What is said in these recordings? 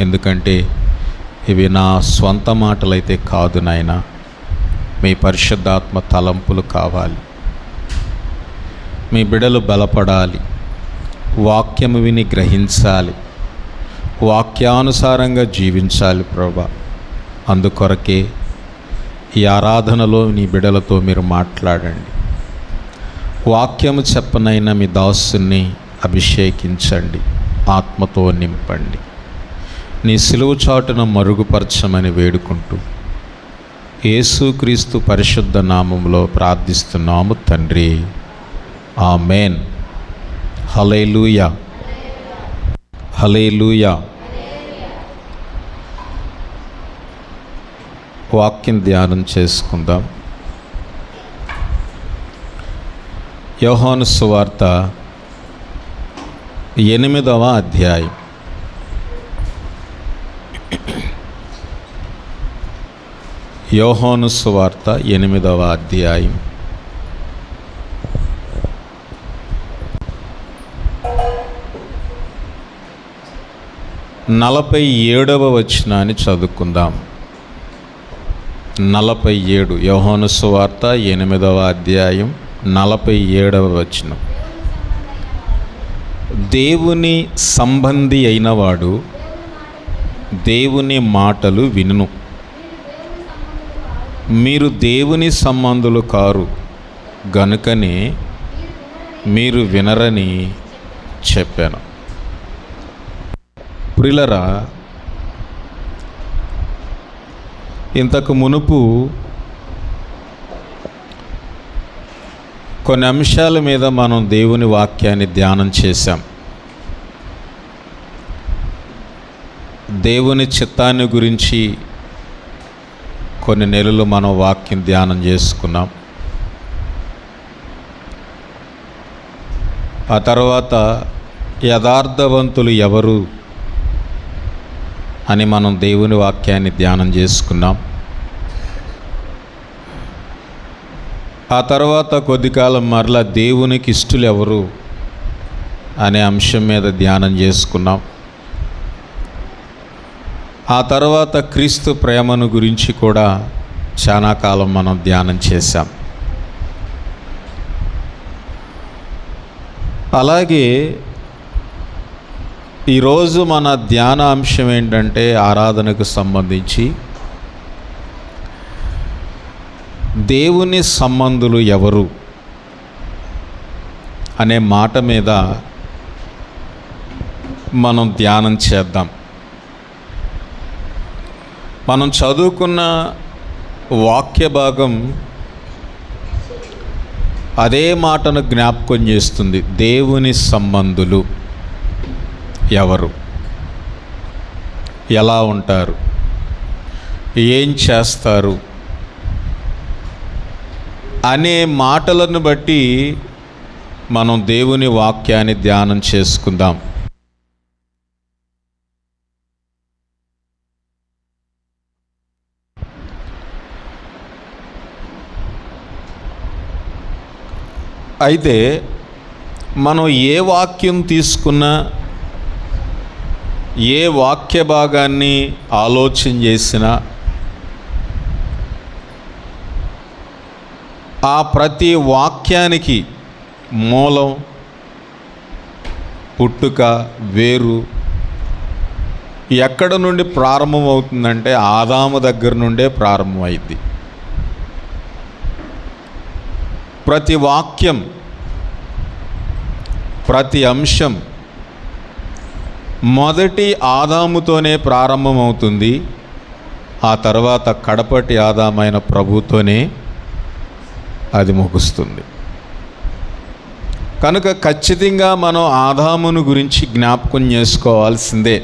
ఎందుకంటే ఇవి నా స్వంత మాటలైతే కాదు నాయన, మీ పరిశుద్ధాత్మ తలంపులు కావాలి. మీ బిడ్డలు బలపడాలి, వాక్యము విని గ్రహించాలి, వాక్యానుసారంగా జీవించాలి ప్రభా. అందుకొరకే ఈ ఆరాధనలో నీ బిడ్డలతో మీరు మాట్లాడండి. వాక్యము చెప్పనైనా మీ దాసుని అభిషేకించండి, ఆత్మతో నింపండి. నీ సిలువ చాటున మరుగుపరచమని వేడుకుంటూ యేసుక్రీస్తు పరిశుద్ధ నామములో ప్రార్థిస్తున్నాము తండ్రి, ఆమేన్. హల్లెలూయా, హల్లెలూయా. వాక్యం ధ్యానం చేసుకుందాం. యోహాను సువార్త 8వ అధ్యాయం. యోహాను సువార్త 8వ అధ్యాయం 47వ వచనాన్ని చదువుకుందాం. 47, యోహాను సువార్త 8వ అధ్యాయం 47వ వచనం. దేవుని సంబంధి అయినవాడు దేవుని మాటలు వినును, మీరు దేవుని సంబంధులు కారు గనుకనే మీరు వినరని చెప్పాను. ప్రియులరా, ఇంతకు మునుపు కొన్ని అంశాల మీద మనం దేవుని వాక్యాన్ని ధ్యానం చేశాం. దేవుని చిత్తాన్ని గురించి కొన్ని నెలలు మనం వాక్యం ధ్యానం చేసుకున్నాం. ఆ తర్వాత యథార్థవంతులు ఎవరు అని మనం దేవుని వాక్యాన్ని ధ్యానం చేసుకున్నాం. ఆ తర్వాత కొద్ది కాలం మరలా దేవునికి ఇష్టలు ఎవరు అనే అంశం మీద ధ్యానం చేసుకున్నాం. ఆ తర్వాత క్రీస్తు ప్రేమను గురించి కూడా చాలా కాలం మనం ధ్యానం చేశాం. అలాగే ఈరోజు మన ధ్యాన అంశం ఏంటంటే ఆరాధనకు సంబంధించి దేవుని సంబంధులు ఎవరు అనే మాట మీద మనం ధ్యానం చేద్దాం. మనం చదువుకున్న వాక్య భాగం అదే మాటను జ్ఞాపకం చేస్తుంది. దేవుని సంబంధులు ఎవరు, ఎలా ఉంటారు, ఏం చేస్తారు అనే మాటలను బట్టి మనం దేవుని వాక్యాన్ని ధ్యానం చేసుకుందాం. అయితే మనం ఏ వాక్యం తీసుకున్నా, ఏ వాక్య భాగాన్ని ఆలోచన చేసినా ఆ ప్రతి వాక్యానికి మూలం, పుట్టుక, వేరు ఎక్కడ నుండి ప్రారంభమవుతుందంటే ఆదాము దగ్గర నుండే ప్రారంభమైంది. ప్రతి వాక్యం, ప్రతి అంశం మొదటి ఆదాముతోనే ప్రారంభమవుతుంది. ఆ తర్వాత కడపటి ఆదామైన ప్రభుతోనే అది ముగుస్తుంది. కనుక ఖచ్చితంగా మనం ఆదామును గురించి జ్ఞాపకం చేసుకోవాల్సిందే.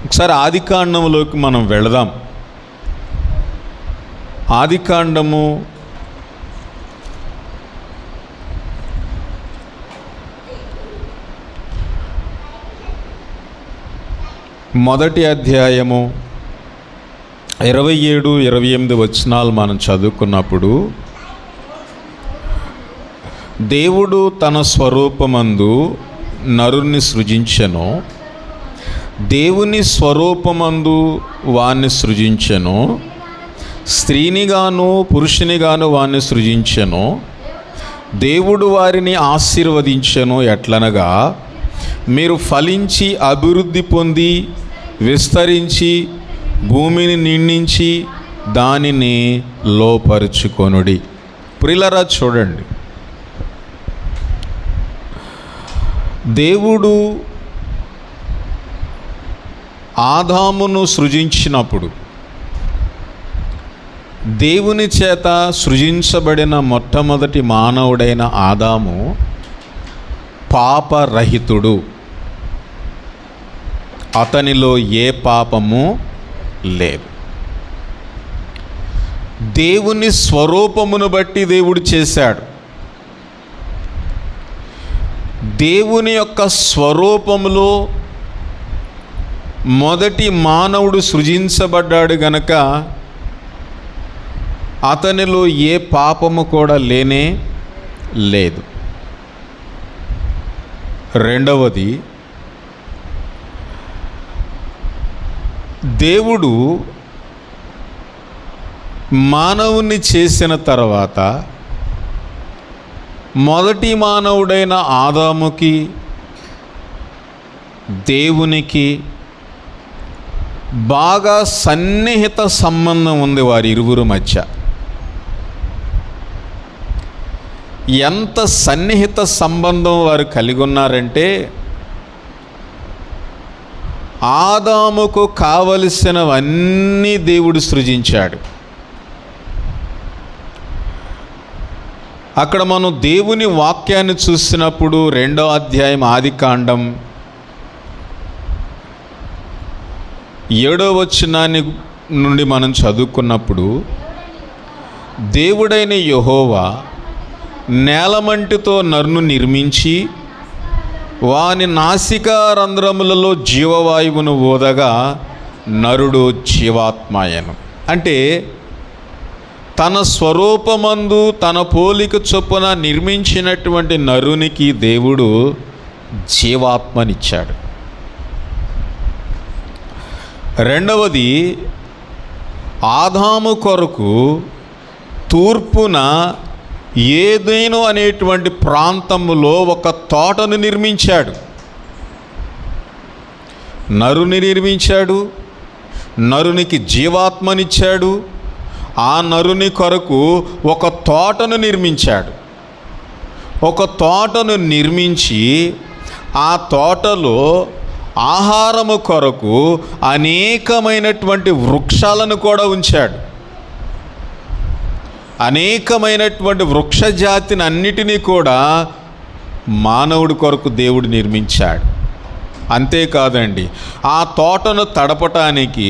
ఒకసారి ఆదికాండంలోకి మనం వెళదాం. ఆదికాండము 1వ అధ్యాయము 27, 28 వచనాలు మనం చదువుకున్నప్పుడు, దేవుడు తన స్వరూపమందు నరుని సృజించెను, దేవుని స్వరూపమందు వాణ్ణి సృజించెను, స్త్రీనిగాను పురుషునిగాను వాణ్ణి సృజించెను. దేవుడు వారిని ఆశీర్వదించెను ఎట్లనగా, మీరు ఫలించి అభివృద్ధి పొంది విస్తరించి భూమిని నిండించి దానిని లోపరుచుకొనుడి. ప్రియులారా చూడండి, దేవుడు ఆదామును సృజించినప్పుడు దేవుని చేత సృజించబడిన మొట్టమొదటి మానవుడైన ఆదాము పాపరహితుడు. అతనిలో ఏ పాపము లేదు. దేవుని స్వరూపమును బట్టి దేవుడు చేశాడు. దేవుని యొక్క స్వరూపములో మొదటి మానవుడు సృజించబడ్డాడు గనక అతనిలో ఏ పాపము కూడా లేనే లేదు. రెండవది, దేవుడు మానవుని చేసిన తర్వాత మొదటి మానవుడైన ఆదాముకి దేవునికి బాగా సన్నిహిత సంబంధం ఉంది వారి ఇరువురు మధ్య. ఎంత సన్నిహిత సంబంధం వారు కలిగి ఉన్నారంటే, ఆదాముకు కావలసినవన్నీ దేవుడు సృజించాడు. అక్కడ మనం దేవుని వాక్యాన్ని చూసినప్పుడు 2వ అధ్యాయం ఆదికాండం 7వ వచనాన్ని నుండి మనం చదువుకున్నప్పుడు, దేవుడైన యెహోవా నేలమంటితో నరును నిర్మించి వాని నాసికా రంధ్రములలో జీవవాయువును ఊదగా నరుడు జీవాత్మాయను. అంటే తన స్వరూపమందు తన పోలిక చొప్పున నిర్మించినటువంటి నరునికి దేవుడు జీవాత్మనిచ్చాడు. రెండవది, ఆదాము కొరకు తూర్పున ఏదైనా అనేటువంటి ప్రాంతములో ఒక తోటను నిర్మించాడు. నరుని నిర్మించాడు, నరునికి జీవాత్మనిచ్చాడు. ఆ నరుని కొరకు ఒక తోటను నిర్మించాడు. ఒక తోటను నిర్మించి ఆ తోటలో ఆహారము కొరకు అనేకమైనటువంటి వృక్షాలను కూడా ఉంచాడు. అనేకమైనటువంటి వృక్ష జాతిని అన్నిటినీ కూడా మానవుడి కొరకు దేవుడు నిర్మించాడు. అంతేకాదండి, ఆ తోటను తడపటానికి,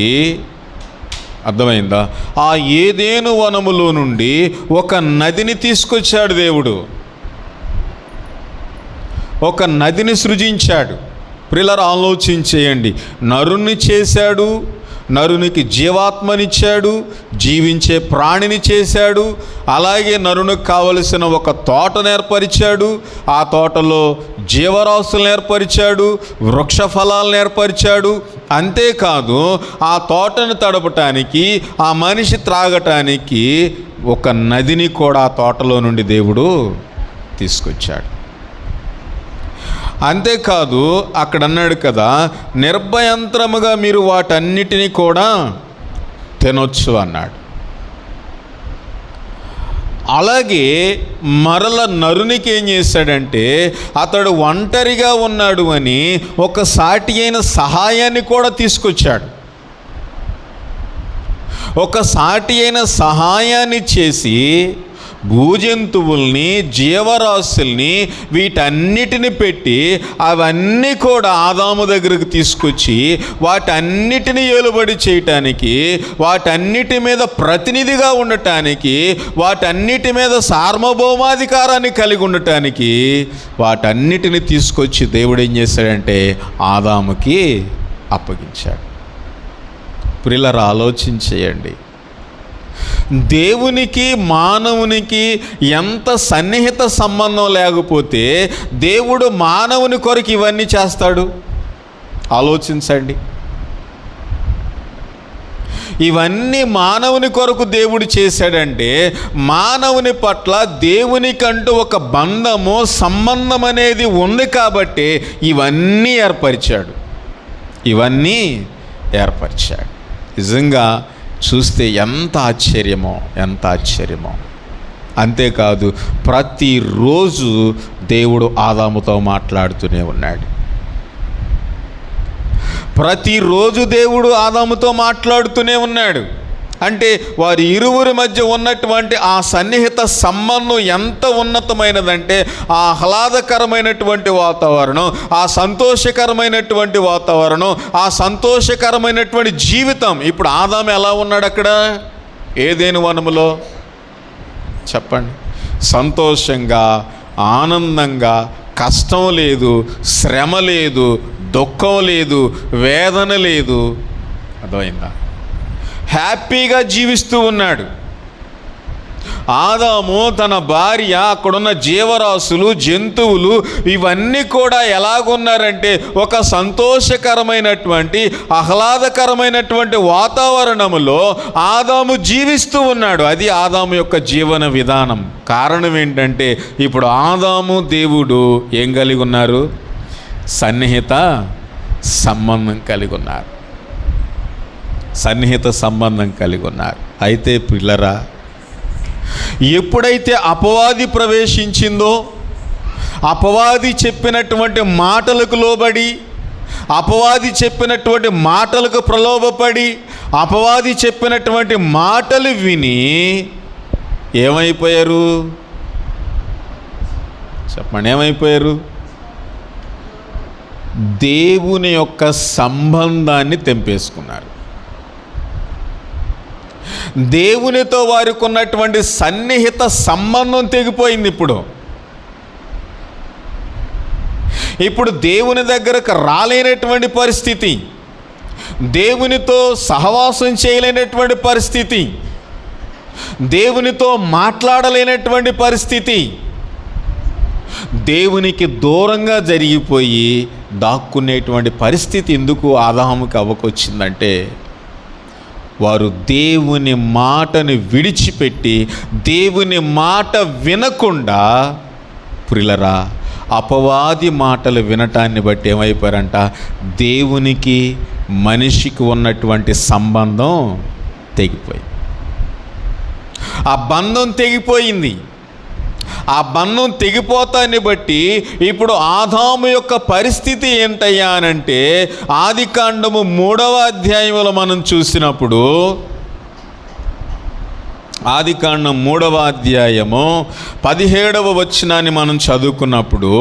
అర్థమైందా, ఆ ఏదేను వనములో నుండి ఒక నదిని తీసుకొచ్చాడు దేవుడు. ఒక నదిని సృజించాడు. ప్రియులారా ఆలోచించేయండి, నరుని చేశాడు, నరునికి జీవాత్మనిచ్చాడు, జీవించే ప్రాణిని చేశాడు. అలాగే నరునికి కావలసిన ఒక తోటను ఏర్పరిచాడు. ఆ తోటలో జీవరాశులను ఏర్పరిచాడు, వృక్ష ఫలాలను ఏర్పరిచాడు. అంతేకాదు, ఆ తోటను తడపటానికి, ఆ మనిషి త్రాగటానికి ఒక నదిని కూడా ఆ తోటలో నుండి దేవుడు తీసుకొచ్చాడు. అంతేకాదు, అక్కడ అన్నాడు కదా, నిర్భయంత్రముగా మీరు వాటన్నిటినీ కూడా తినొచ్చు అన్నాడు. అలాగే మరల నరునికి ఏం చేశాడంటే, అతడు ఒంటరిగా ఉన్నాడు అని ఒక సాటి అయిన సహాయాన్ని కూడా తీసుకొచ్చాడు. ఒక సాటి అయిన సహాయాన్ని చేసి భూజంతువుల్ని, జీవరాశుల్ని, వీటన్నిటిని పెట్టి అవన్నీ కూడా ఆదాము దగ్గరకు తీసుకొచ్చి వాటన్నిటిని ఏలుబడి చేయటానికి, వాటన్నిటి మీద ప్రతినిధిగా ఉండటానికి, వాటన్నిటి మీద సార్వభౌమాధికారాన్ని కలిగి ఉండటానికి వాటన్నిటిని తీసుకొచ్చి దేవుడు ఏం చేశాడంటే ఆదాముకి అప్పగించాడు. ప్రియులారా ఆలోచించేయండి, దేవునికి మానవునికి ఎంత సన్నిహిత సంబంధం లేకపోతే దేవుడు మానవుని కొరకు ఇవన్నీ చేస్తాడు? ఆలోచించండి. ఇవన్నీ మానవుని కొరకు దేవుడు చేశాడంటే మానవుని పట్ల దేవునికంటూ ఒక బంధము, సంబంధం అనేది ఉంది కాబట్టి ఇవన్నీ ఏర్పరిచాడు. నిజంగా చూస్తే ఎంత ఆశ్చర్యమో. అంతేకాదు, ప్రతిరోజు దేవుడు ఆదాముతో మాట్లాడుతూనే ఉన్నాడు. అంటే వారి ఇరువురి మధ్య ఉన్నటువంటి ఆ సన్నిహిత సంబంధం ఎంత ఉన్నతమైనదంటే ఆ ఆహ్లాదకరమైనటువంటి వాతావరణం, ఆ సంతోషకరమైనటువంటి వాతావరణం, ఆ సంతోషకరమైనటువంటి జీవితం. ఇప్పుడు ఆదాము ఎలా ఉన్నాడు అక్కడ ఏదెను వనములో? చెప్పండి. సంతోషంగా, ఆనందంగా, కష్టం లేదు, శ్రమ లేదు, దుఃఖం లేదు, వేదన లేదు. అర్థమైందా? హ్యాపీగా జీవిస్తూ ఉన్నాడు. ఆదాము, తన భార్య, అక్కడున్న జీవరాశులు, జంతువులు ఇవన్నీ కూడా ఎలాగున్నారంటే ఒక సంతోషకరమైనటువంటి, ఆహ్లాదకరమైనటువంటి వాతావరణంలో ఆదాము జీవిస్తూ ఉన్నాడు. అది ఆదాము యొక్క జీవన విధానం. కారణం ఏంటంటే ఇప్పుడు ఆదాము, దేవుడు ఏం కలిగి ఉన్నారు? సన్నిహిత సంబంధం కలిగి ఉన్నారు. అయితే పిల్లరా, ఎప్పుడైతే అపవాది ప్రవేశించిందో, అపవాది చెప్పినటువంటి మాటలకు లోబడి, అపవాది చెప్పినటువంటి మాటలకు ప్రలోభపడి, అపవాది చెప్పినటువంటి మాటలు విని ఏమైపోయారు? చెప్పండి, ఏమైపోయారు? దేవుని యొక్క సంబంధాన్ని తెంపేసుకున్నారు. దేవునితో వారికి ఉన్నటువంటి సన్నిహిత సంబంధం తెగిపోయింది. ఇప్పుడు దేవుని దగ్గరకు రాలేనటువంటి పరిస్థితి, దేవునితో సహవాసం చేయలేనటువంటి పరిస్థితి, దేవునితో మాట్లాడలేనటువంటి పరిస్థితి, దేవునికి దూరంగా జరిగిపోయి దాక్కునేటువంటి పరిస్థితి ఎందుకు ఆదాముకి అవ్వకొచ్చిందంటే వారు దేవుని మాటను విడిచిపెట్టి దేవుని మాట వినకుండా ప్రియులారా అపవాది మాటలు వినటాన్ని బట్టి ఏమైపోయారంట? దేవునికి మనిషికి ఉన్నటువంటి సంబంధం తెగిపోయింది. ఆ బంధం తెగిపోయింది. ఆ బంధం తెగిపోతాన్ని బట్టి ఇప్పుడు ఆదాము యొక్క పరిస్థితి ఏంటయ్యా అనంటే ఆదికాండము 3వ అధ్యాయంలో మనం చూసినప్పుడు, ఆదికాండం 3వ అధ్యాయము 17వ వచనాన్ని మనం చదువుకున్నప్పుడు,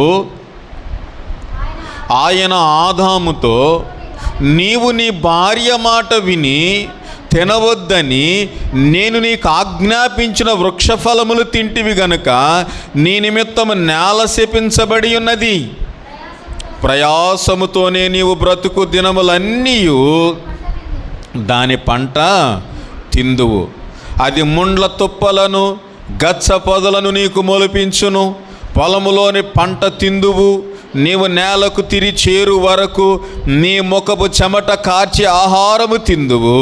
ఆయన ఆదాముతో, నీవు నీ భార్య మాట విని తినవద్దని నేను నీకు ఆజ్ఞాపించిన వృక్షఫలములు తింటివి గనుక నీ నిమిత్తము నేల శపించబడి ఉన్నది. ప్రయాసముతోనే నీవు బ్రతుకు దినములన్నీ దాని పంట తిందువు. అది ముండ్ల తుప్పలను గచ్చ పొదలను నీకు మొలిపించును. పొలములోని పంట తిందువు. నీవు నేలకు తిరిగి చేరు వరకు నీ ముఖపు చెమట కార్చి ఆహారము తిందువు.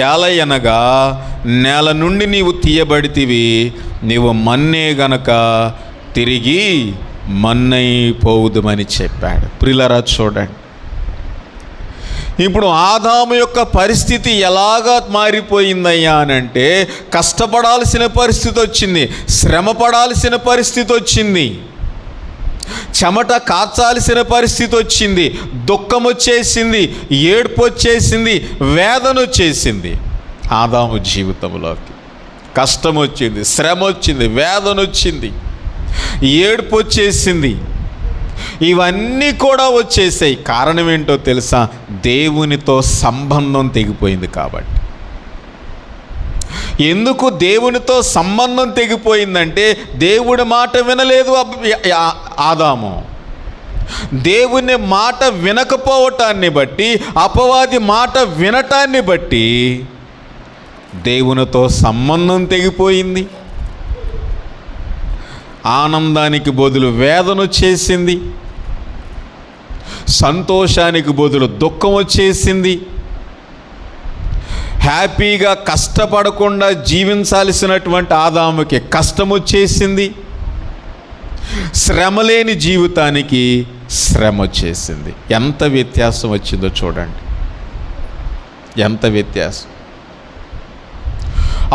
ఏలయనగా నేల నుండి నీవు తీయబడితివి, నీవు మన్నే గనక తిరిగి మన్నైపోవుదుమని చెప్పాడు. ప్రియులారా చూడండి, ఇప్పుడు ఆదాము యొక్క పరిస్థితి ఎలాగా మారిపోయిందయ్యా అనంటే కష్టపడాల్సిన పరిస్థితి వచ్చింది, శ్రమ పడాల్సిన పరిస్థితి వచ్చింది, చెమట కాచాల్సిన పరిస్థితి వచ్చింది, దుఃఖం వచ్చేసింది, ఏడుపు వచ్చేసింది, వేదన వచ్చేసింది. ఆదాము జీవితంలోకి కష్టం వచ్చింది, శ్రమ వచ్చింది, వేదన వచ్చింది, ఏడుపు వచ్చేసింది. ఇవన్నీ కూడా వచ్చేసాయి. కారణం ఏంటో తెలుసా? దేవునితో సంబంధం తెగిపోయింది కాబట్టి. ఎందుకు దేవునితో సంబంధం తెగిపోయిందంటే దేవుడి మాట వినలేదు ఆదాము. దేవుని మాట వినకపోవటాన్ని బట్టి, అపవాది మాట వినటాన్ని బట్టి దేవునితో సంబంధం తెగిపోయింది. ఆనందానికి బదులు వేదన వచ్చేసింది, సంతోషానికి బదులు దుఃఖం వచ్చేసింది. హ్యాపీగా కష్టపడకుండా జీవించాల్సినటువంటి ఆదాముకి కష్టం వచ్చేసింది. శ్రమ లేని జీవితానికి శ్రమ వచ్చేసింది. ఎంత వ్యత్యాసం వచ్చిందో చూడండి, ఎంత వ్యత్యాసం.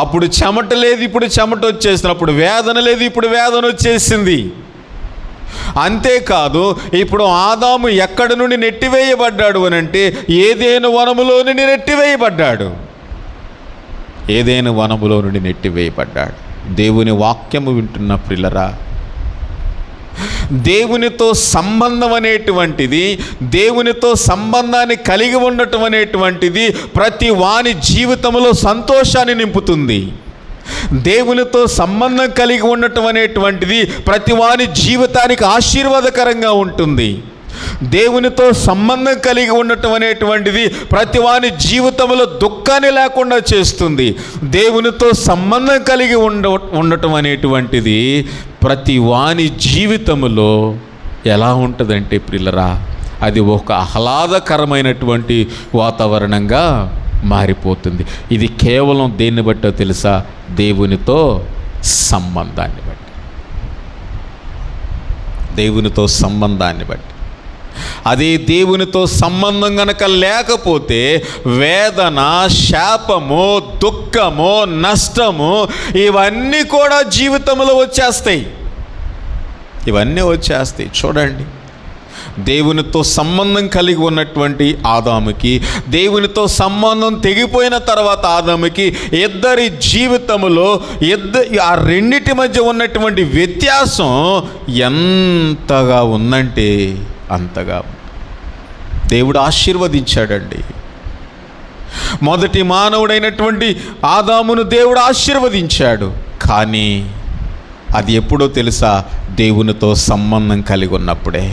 అప్పుడు చెమట లేదు, ఇప్పుడు చెమట వచ్చేసింది. అప్పుడు వేదన లేదు, ఇప్పుడు వేదన వచ్చేసింది. అంతేకాదు, ఇప్పుడు ఆదాము ఎక్కడి నుండి నెట్టివేయబడ్డాడు అని అంటే ఏదెను వనములో నుండి నెట్టివేయబడ్డాడు. ఏదెను వనములో నుండి నెట్టివేయబడ్డాడు. దేవుని వాక్యము వింటున్న ప్రియులారా, దేవునితో సంబంధం అనేటువంటిది, దేవునితో సంబంధాన్ని కలిగి ఉండటం అనేటువంటిది ప్రతి వాని జీవితంలో సంతోషాన్ని నింపుతుంది. దేవునితో సంబంధం కలిగి ఉండటం అనేటువంటిది ప్రతి వాని జీవితానికి ఆశీర్వాదకరంగా ఉంటుంది. దేవునితో సంబంధం కలిగి ఉండటం అనేటువంటిది ప్రతి వాని జీవితంలో దుఃఖాన్ని లేకుండా చేస్తుంది. దేవునితో సంబంధం కలిగి ఉండటం అనేటువంటిది ప్రతి వాని జీవితంలో ఎలా ఉంటుందంటే ప్రియులారా, అది ఒక ఆహ్లాదకరమైనటువంటి వాతావరణంగా మారిపోతుంది. ఇది కేవలం దేన్ని బట్టో తెలుసా? దేవునితో సంబంధాన్ని బట్టి, దేవునితో సంబంధాన్ని బట్టి. అదే దేవునితో సంబంధం గనక లేకపోతే వేదన, శాపము, దుఃఖము, నష్టము ఇవన్నీ కూడా జీవితంలో వచ్చేస్తాయి. ఇవన్నీ వచ్చేస్తాయి. చూడండి, దేవునితో సంబంధం కలిగి ఉన్నటువంటి ఆదాముకి, దేవునితో సంబంధం తెగిపోయిన తర్వాత ఆదాముకి, ఇద్దరి జీవితంలో ఆ రెండిటి మధ్య ఉన్నటువంటి వ్యత్యాసం ఎంతగా ఉందంటే అంతగా దేవుడు ఆశీర్వదించాడండి. మొదటి మానవుడైనటువంటి ఆదామును దేవుడు ఆశీర్వదించాడు. కానీ అది ఎప్పుడో తెలుసా? దేవునితో సంబంధం కలిగి ఉన్నప్పుడే.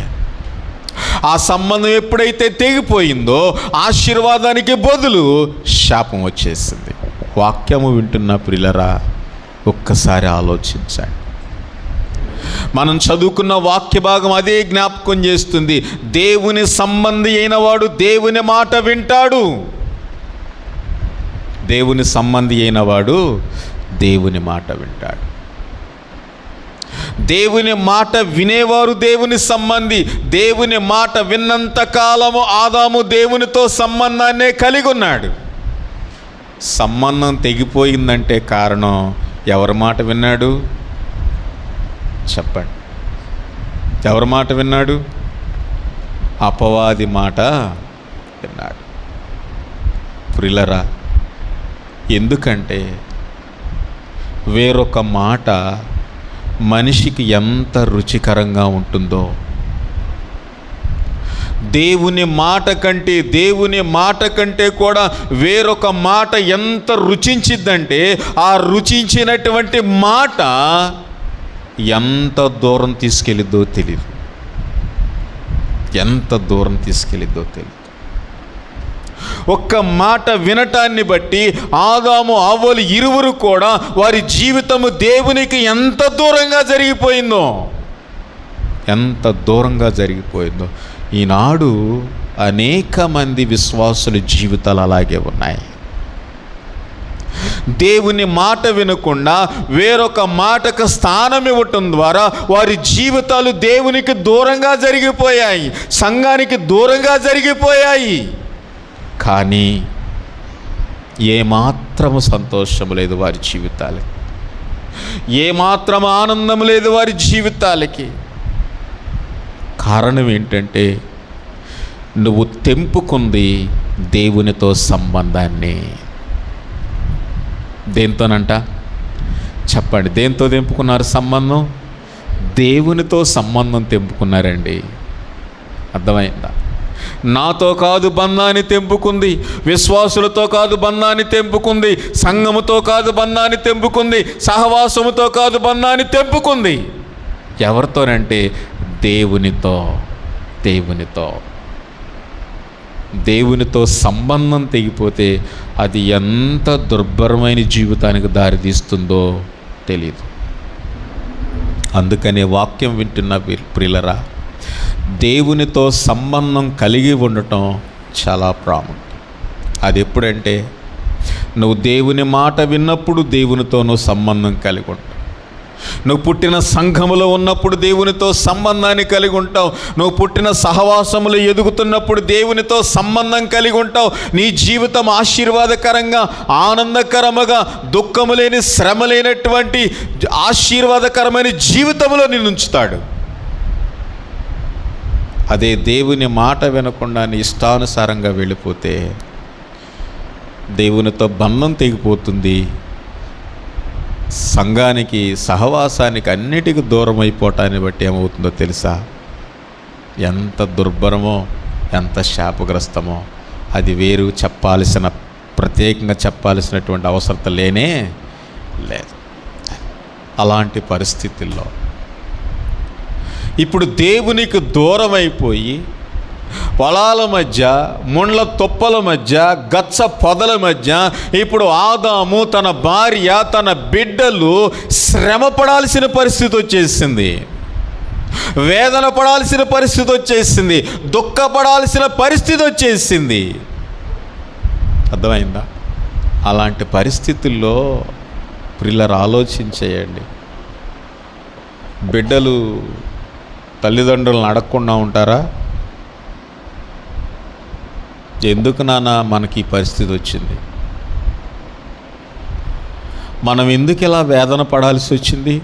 ఆ సంబంధం ఎప్పుడైతే తెగిపోయిందో ఆశీర్వాదానికి బదులు శాపం వచ్చేసింది. వాక్యము వింటున్న ప్రియులారా, ఒక్కసారి ఆలోచించండి. మనం చదువుకున్న వాక్య భాగం అదే జ్ఞాపకం చేస్తుంది. దేవుని సంబంధి అయిన వాడు దేవుని మాట వింటాడు. దేవుని సంబంధి అయిన వాడు దేవుని మాట వింటాడు. దేవుని మాట వినేవారు దేవుని సంబంధి. దేవుని మాట విన్నంత కాలము ఆదాము దేవునితో సంబంధాన్నే కలిగి ఉన్నాడు. సంబంధం తెగిపోయిందంటే కారణం ఎవరి మాట విన్నాడు? చెప్పండి, ఎవరి మాట విన్నాడు? అపవాది మాట విన్నాడు. ప్రియులారా, ఎందుకంటే వేరొక మాట మనిషికి ఎంత రుచికరంగా ఉంటుందో, దేవుని మాట కంటే కూడా వేరొక మాట ఎంత రుచించిద్దంటే ఆ రుచించినటువంటి మాట ఎంత దూరం తీసుకెళ్ళిద్దో తెలియదు. ఎంత దూరం తీసుకెళ్ళిద్దో తెలియదు. ఒక్క మాట వినటాన్ని బట్టి ఆదాము అవ్వలు ఇరువురు కూడా వారి జీవితము దేవునికి ఎంత దూరంగా జరిగిపోయిందో, ఎంత దూరంగా జరిగిపోయిందో. ఈనాడు అనేక మంది విశ్వాసుల జీవితాలు అలాగే ఉన్నాయి. దేవుని మాట వినకుండా వేరొక మాటకు స్థానం ఇవ్వటం ద్వారా వారి జీవితాలు దేవునికి దూరంగా జరిగిపోయాయి, సంఘానికి దూరంగా జరిగిపోయాయి. కానీ ఏమాత్రము సంతోషం లేదు వారి జీవితాలకి, ఏమాత్రం ఆనందం లేదు వారి జీవితాలకి. కారణం ఏంటంటే నువ్వు తెంపుకుంది దేవునితో సంబంధాన్ని. దేంతోనంట? చెప్పండి, దేంతో తెంపుకున్నారు సంబంధం? దేవునితో సంబంధం తెంపుకున్నారండి. అర్థమైందా? నాతో కాదు బంధాన్ని తెంపుకుంది, విశ్వాసులతో కాదు బంధాన్ని తెంపుకుంది, సంఘముతో కాదు బంధాన్ని తెంపుకుంది, సహవాసముతో కాదు బంధాన్ని తెంపుకుంది. ఎవరితోనంటే దేవునితో. దేవునితో సంబంధం తెగిపోతే అది ఎంత దుర్భరమైన జీవితానికి దారితీస్తుందో తెలియదు. అందుకనే వాక్యం వింటున్న ప్రియులరా, దేవునితో సంబంధం కలిగి ఉండటం చాలా ప్రాముఖ్యం. అది ఎప్పుడంటే నువ్వు దేవుని మాట విన్నప్పుడు దేవునితో నువ్వు సంబంధం కలిగి ఉంటావు. నువ్వు పుట్టిన సంఘములో ఉన్నప్పుడు దేవునితో సంబంధాన్ని కలిగి ఉంటావు. నువ్వు పుట్టిన సహవాసములు ఎదుగుతున్నప్పుడు దేవునితో సంబంధం కలిగి ఉంటావు. నీ జీవితం ఆశీర్వాదకరంగా, ఆనందకరముగా, దుఃఖము లేని, శ్రమ లేనటువంటి ఆశీర్వాదకరమైన జీవితంలో నిన్ను ఉంచుతాడు. అదే దేవుని మాట వినకుండా నీ ఇష్టానుసారంగా వెళ్ళిపోతే దేవునితో బంధం తెగిపోతుంది. సంఘానికి, సహవాసానికి, అన్నిటికీ దూరం అయిపోవటాన్ని బట్టి ఏమవుతుందో తెలుసా? ఎంత దుర్భరమో, ఎంత శాపగ్రస్తమో అది వేరు. ప్రత్యేకంగా చెప్పాల్సినటువంటి అవసరం లేనే లేదు. అలాంటి పరిస్థితుల్లో ఇప్పుడు దేవునికి దూరం అయిపోయి పొలాల మధ్య, ముండ్ల తుప్పల మధ్య, గచ్చ పొదల మధ్య ఇప్పుడు ఆదాము, తన భార్య, తన బిడ్డలు శ్రమ పడాల్సిన పరిస్థితి వచ్చేసింది. వేదన పడాల్సిన పరిస్థితి వచ్చేసింది. దుఃఖపడాల్సిన పరిస్థితి వచ్చేసింది. అర్థమైందా? అలాంటి పరిస్థితుల్లో పిల్లలు ఆలోచించేయండి. బిడ్డలు తల్లిదండ్రులను అడగకుండా ఉంటారా? ఎందుకు నాన్న మనకి ఈ పరిస్థితి వచ్చింది? మనం ఎందుకు ఇలా వేదన పడాల్సి వచ్చింది?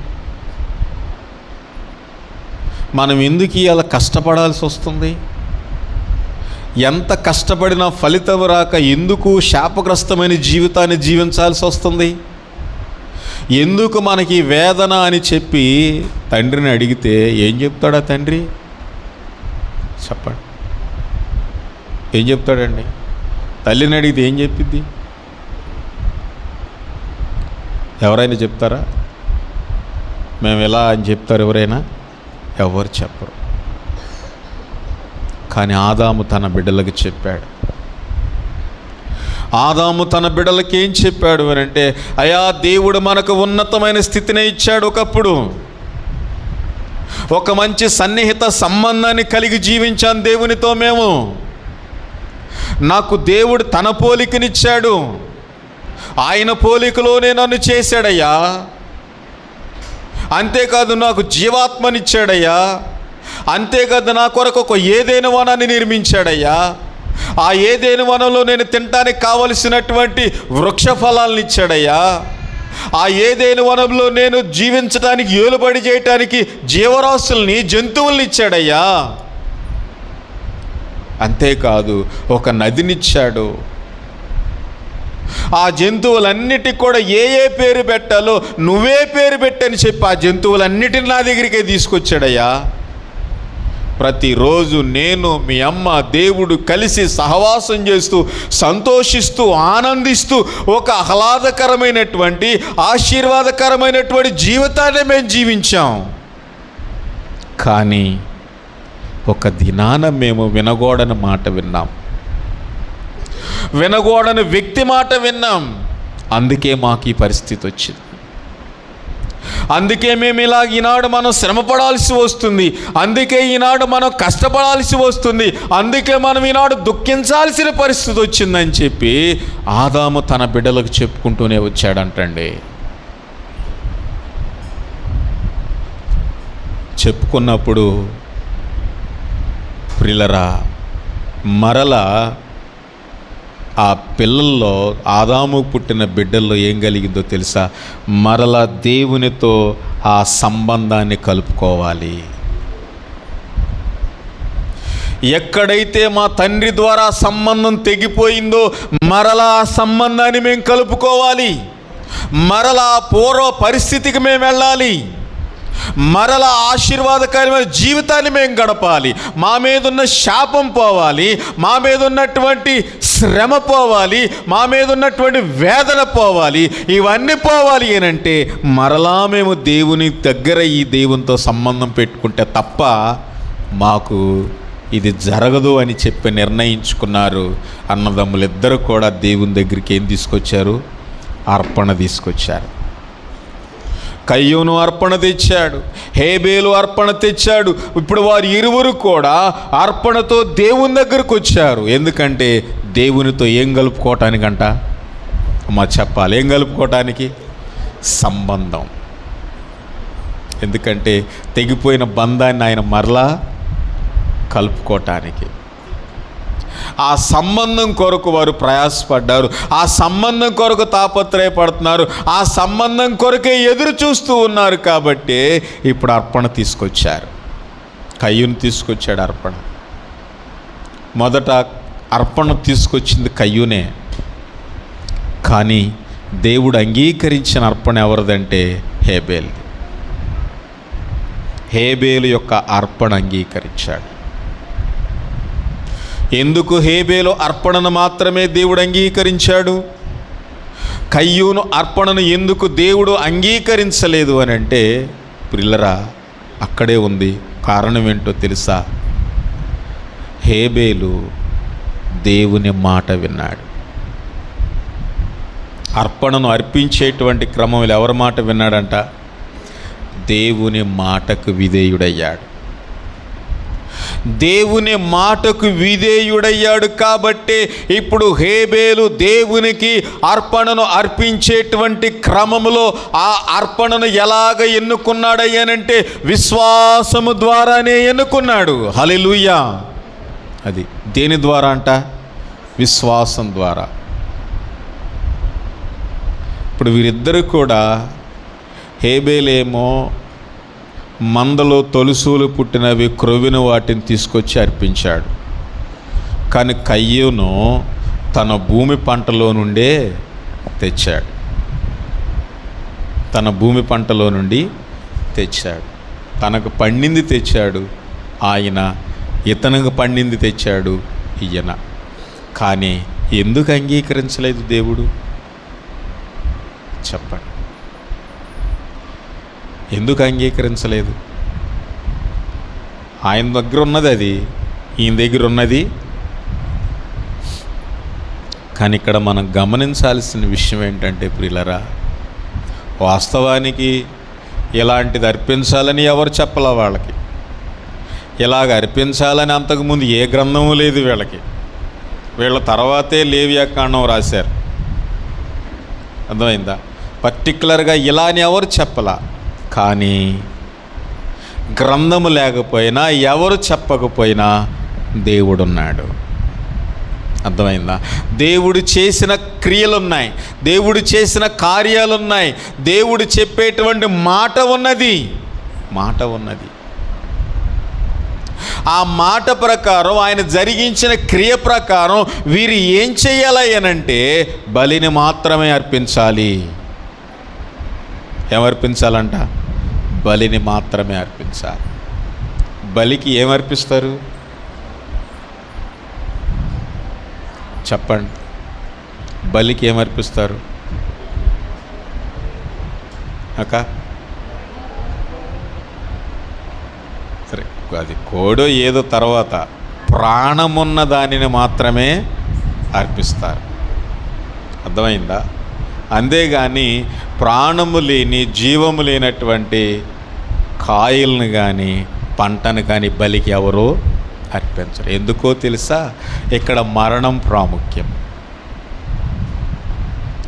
మనం ఎందుకు ఇలా కష్టపడాల్సి వస్తుంది? ఎంత కష్టపడినా ఫలితం రాక ఎందుకు శాపగ్రస్తమైన జీవితాన్ని జీవించాల్సి వస్తుంది? ఎందుకు మనకి వేదన అని చెప్పి తండ్రిని అడిగితే ఏం చెప్తాడా తండ్రి? చెప్పండి, ఏం చెప్తాడండి? తల్లిని అడిగితే ఏం చెప్పిద్ది? ఎవరైనా చెప్తారా? మేము ఎలా అని చెప్తారు ఎవరైనా? ఎవరు చెప్పరు. కానీ ఆదాము తన బిడ్డలకు చెప్పాడు. ఆదాము తన బిడ్డలకి ఏం చెప్పాడు అని అంటే, అయా, దేవుడు మనకు ఉన్నతమైన స్థితిని ఇచ్చాడు. ఒకప్పుడు ఒక మంచి సన్నిహిత సంబంధాన్ని కలిగి జీవించాను దేవునితో. మేము నాకు దేవుడు తన పోలికనిచ్చాడు. ఆయన పోలికలోనే నన్ను చేశాడయ్యా. అంతేకాదు నాకు జీవాత్మనిచ్చాడయ్యా. అంతేకాదు నా కొరకు ఒక ఏదైనా వనాన్ని నిర్మించాడయ్యా. ఆ ఏదైనా వనంలో నేను తినడానికి కావలసినటువంటి వృక్ష ఫలాలను ఇచ్చాడయ్యా. ఆ ఏదైనా వనంలో నేను జీవించడానికి, ఏలుబడి చేయటానికి జీవరాశుల్ని, జంతువుల్ని ఇచ్చాడయ్యా. అంతేకాదు ఒక నదినిచ్చాడు. ఆ జంతువులన్నిటికి కూడా ఏ పేరు పెట్టాలో నువ్వే పేరు పెట్టని చెప్పి ఆ జంతువులన్నిటిని నా దగ్గరికే తీసుకొచ్చాడయ్యా. ప్రతిరోజు నేను, మీ అమ్మ, దేవుడు కలిసి సహవాసం చేస్తూ, సంతోషిస్తూ, ఆనందిస్తూ ఒక ఆహ్లాదకరమైనటువంటి, ఆశీర్వాదకరమైనటువంటి జీవితాన్ని మేము జీవించాం. కానీ ఒక దినాన మేము వినగూడని మాట విన్నాం, వినగూడని వ్యక్తి మాట విన్నాం. అందుకే మాకు ఈ పరిస్థితి వచ్చింది. అందుకే మేము ఈనాడు మనం శ్రమపడాల్సి వస్తుంది. అందుకే ఈనాడు మనం కష్టపడాల్సి వస్తుంది. అందుకే మనం ఈనాడు దుఃఖించాల్సిన పరిస్థితి వచ్చిందని చెప్పి ఆదాము తన బిడ్డలకు చెప్పుకుంటూనే వచ్చాడంటండి. చెప్పుకున్నప్పుడు ప్రియులరా, మరలా ఆ పిల్లల్లో, ఆదాము పుట్టిన బిడ్డల్లో ఏం కలిగిందో తెలుసా? మరలా దేవునితో ఆ సంబంధాన్ని కలుపుకోవాలి. ఎక్కడైతే మా తండ్రి ద్వారా సంబంధం తెగిపోయిందో మరలా ఆ సంబంధాన్ని మేము కలుపుకోవాలి. మరలా పూర్వ పరిస్థితికి మేము వెళ్ళాలి. మరలా ఆశీర్వాదకరమైన జీవితాన్ని మేము గడపాలి. మా మీద ఉన్న శాపం పోవాలి, మా మీద ఉన్నటువంటి శ్రమ పోవాలి, మా మీద ఉన్నటువంటి వేదన పోవాలి. ఇవన్నీ పోవాలి అనంటే మరలా మేము దేవుని దగ్గర ఈ దేవునితో సంబంధం పెట్టుకుంటే తప్ప మాకు ఇది జరగదు అని చెప్పి నిర్ణయించుకున్నారు. అన్నదమ్ములిద్దరూ కూడా దేవుని దగ్గరికి ఏం తీసుకొచ్చారు? అర్పణ తీసుకొచ్చారు. కయ్యూను అర్పణ తెచ్చాడు, హేబేలు అర్పణ తెచ్చాడు. ఇప్పుడు వారు ఇరువురు కూడా అర్పణతో దేవుని దగ్గరకు వచ్చారు. ఎందుకంటే దేవునితో ఏం కలుపుకోవటానికంట అమ్మ చెప్పాలి, ఏం కలుపుకోవటానికి? సంబంధం. ఎందుకంటే తెగిపోయిన బంధాన్ని ఆయన మరలా కలుపుకోవటానికి, ఆ సంబంధం కొరకు వారు ప్రయాసపడ్డారు, ఆ సంబంధం కొరకు తాపత్రయపడుతున్నారు, ఆ సంబంధం కొరకే ఎదురు చూస్తూ ఉన్నారు. కాబట్టి ఇప్పుడు అర్పణ తీసుకొచ్చారు, కయ్యూను తీసుకొచ్చాడు అర్పణ. మొదట అర్పణ తీసుకొచ్చింది కయ్యూనే, కానీ దేవుడు అంగీకరించిన అర్పణ ఎవరిదంటే హేబేల్. హేబేలు యొక్క అర్పణ అంగీకరించాడు. ఎందుకు హేబేలు అర్పణను మాత్రమే దేవుడు అంగీకరించాడు? కయ్యూను అర్పణను ఎందుకు దేవుడు అంగీకరించలేదు అని అంటే ప్రిల్లరా, అక్కడే ఉంది కారణం ఏంటో తెలుసా? హేబేలు దేవుని మాట విన్నాడు. అర్పణను అర్పించేటువంటి క్రమంలో ఎవరి మాట విన్నాడంట? దేవుని మాటకు విధేయుడయ్యాడు. దేవుని మాటకు విధేయుడయ్యాడు కాబట్టే ఇప్పుడు హేబేలు దేవునికి అర్పణను అర్పించేటువంటి క్రమములో ఆ అర్పణను ఎలాగ ఎన్నుకున్నాడయ్యానంటే విశ్వాసము ద్వారానే ఎన్నుకున్నాడు. హల్లెలూయా. అది దేని ద్వారా అంట? విశ్వాసం ద్వారా. ఇప్పుడు వీరిద్దరూ కూడా, హేబేలేమో మందలో తొలుసూలు పుట్టినవి క్రొవ్విన వాటిని తీసుకొచ్చి అర్పించాడు. కానీ కయ్యూను తన భూమి పంటలో నుండే తెచ్చాడు, తన భూమి పంటలో నుండి తెచ్చాడు. తనకు పండింది తెచ్చాడు ఆయన, ఇతనికి పండింది తెచ్చాడు ఈయన. కానీ ఎందుకు అంగీకరించలేదు దేవుడు? చెప్పండి, ఎందుకు అంగీకరించలేదు? ఆయన దగ్గర ఉన్నది అది, ఈయన దగ్గర ఉన్నది. కానీ ఇక్కడ మనం గమనించాల్సిన విషయం ఏంటంటే ప్రియులరా, వాస్తవానికి ఇలాంటిది అర్పించాలని ఎవరు చెప్పలా వాళ్ళకి. ఇలాగ అర్పించాలని అంతకుముందు ఏ గ్రంథము లేదు వీళ్ళకి. వీళ్ళ తర్వాతే లేవియాకాండం రాశారు. అర్థమైందా? పర్టికులర్గా ఇలా అని ఎవరు చెప్పలా. కానీ గ్రంథము లేకపోయినా, ఎవరు చెప్పకపోయినా దేవుడున్నాడు. అర్థమైందా? దేవుడు చేసిన క్రియలున్నాయి, దేవుడు చేసిన కార్యాలున్నాయి, దేవుడు చెప్పేటువంటి మాట ఉన్నది. ఆ మాట ప్రకారం, ఆయన జరిగించిన క్రియ ప్రకారం వీరు ఏం చేయాలి అనంటే బలిని మాత్రమే అర్పించాలి. ఏమర్పించాలంట? బలిని మాత్రమే అర్పించాలి. బలికి ఏమర్పిస్తారు చెప్పండి? బలికి ఏమర్పిస్తారు అక్క? సరే, అది కోడో ఏదో తర్వాత ప్రాణమున్న దానిని మాత్రమే అర్పిస్తారు. అర్థమైందా? అంతేగాని ప్రాణము లేని, జీవము లేనటువంటి కాయలను కానీ పంటను కానీ బలికి ఎవరో అర్పించరు. ఎందుకో తెలుసా? ఇక్కడ మరణం ప్రాముఖ్యం.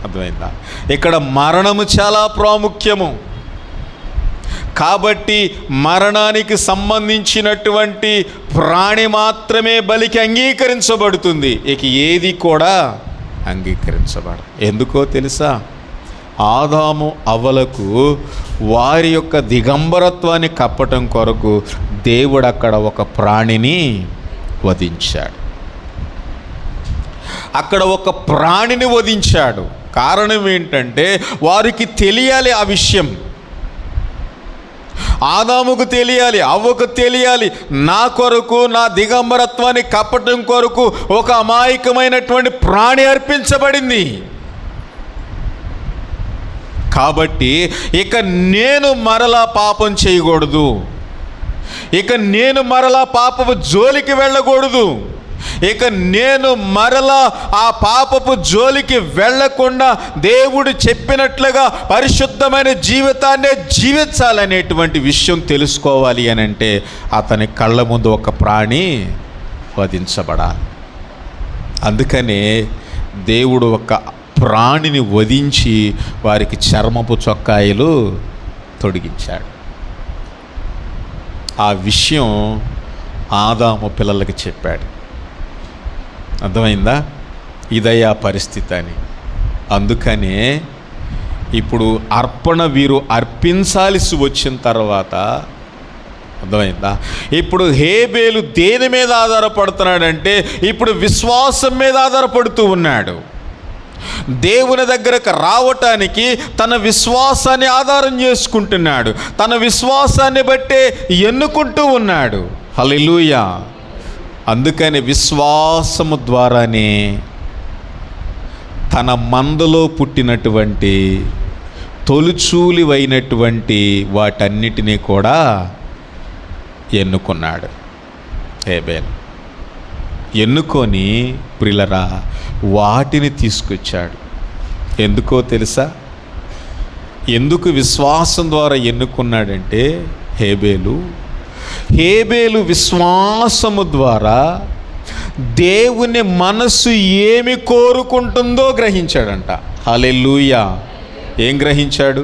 అర్థమైందా? ఇక్కడ మరణము చాలా ప్రాముఖ్యము. కాబట్టి మరణానికి సంబంధించినటువంటి ప్రాణి మాత్రమే బలికి అంగీకరించబడుతుంది. ఇక ఏది కూడా అంగీకరించబడదు. ఎందుకో తెలుసా? ఆదాము అవ్వలకు వారి యొక్క దిగంబరత్వాన్ని కప్పటం కొరకు దేవుడు అక్కడ ఒక ప్రాణిని వధించాడు. కారణం ఏంటంటే వారికి తెలియాలి ఆ విషయం. ఆదాముకు తెలియాలి, అవ్వకు తెలియాలి, నా కొరకు, నా దిగంబరత్వాన్ని కప్పటం కొరకు ఒక అమాయకమైనటువంటి ప్రాణి అర్పించబడింది. కాబట్టి ఇక నేను మరలా పాపం చేయకూడదు, ఇక నేను మరలా పాపపు జోలికి వెళ్ళకూడదు. ఇక నేను మరలా ఆ పాపపు జోలికి వెళ్ళకుండా దేవుడు చెప్పినట్లుగా పరిశుద్ధమైన జీవితాన్నే జీవించాలనేటువంటి విషయం తెలుసుకోవాలి అని అంటే అతని కళ్ళ ముందు ఒక ప్రాణి వధించబడాలి. అందుకనే దేవుడు ఒక ప్రాణిని వధించి వారికి చర్మపు చొక్కాయలు తొడిగించాడు. ఆ విషయం ఆదాము పిల్లలకి చెప్పాడు. అర్థమైందా? ఇదయ్యా పరిస్థితి అని. అందుకనే ఇప్పుడు అర్పణ వీరు అర్పించాల్సి వచ్చిన తర్వాత, అర్థమైందా, ఇప్పుడు హేబేలు దేని మీద ఆధారపడుతున్నాడంటే ఇప్పుడు విశ్వాసం మీద ఆధారపడుతూ ఉన్నాడు. దేవుని దగ్గరకు రావటానికి తన విశ్వాసాన్ని ఆధారం చేసుకుంటున్నాడు. తన విశ్వాసాన్ని బట్టే ఎన్నుకుంటూ ఉన్నాడు. హల్లెలూయా. అందుకని విశ్వాసము ద్వారానే తన మందలో పుట్టినటువంటి తొలిచూలివైనటువంటి వాటన్నిటినీ కూడా ఎన్నుకున్నాడు హేబేలు. ఎన్నుకొని ప్రియులరా వాటిని తీసుకొచ్చాడు. ఎందుకో తెలుసా? ఎందుకు విశ్వాసం ద్వారా ఎన్నుకున్నాడంటే హేబేలు విశ్వాసము ద్వారా దేవుని మనస్సు ఏమి కోరుకుంటుందో గ్రహించాడంట. హల్లెలూయా. ఏం గ్రహించాడు?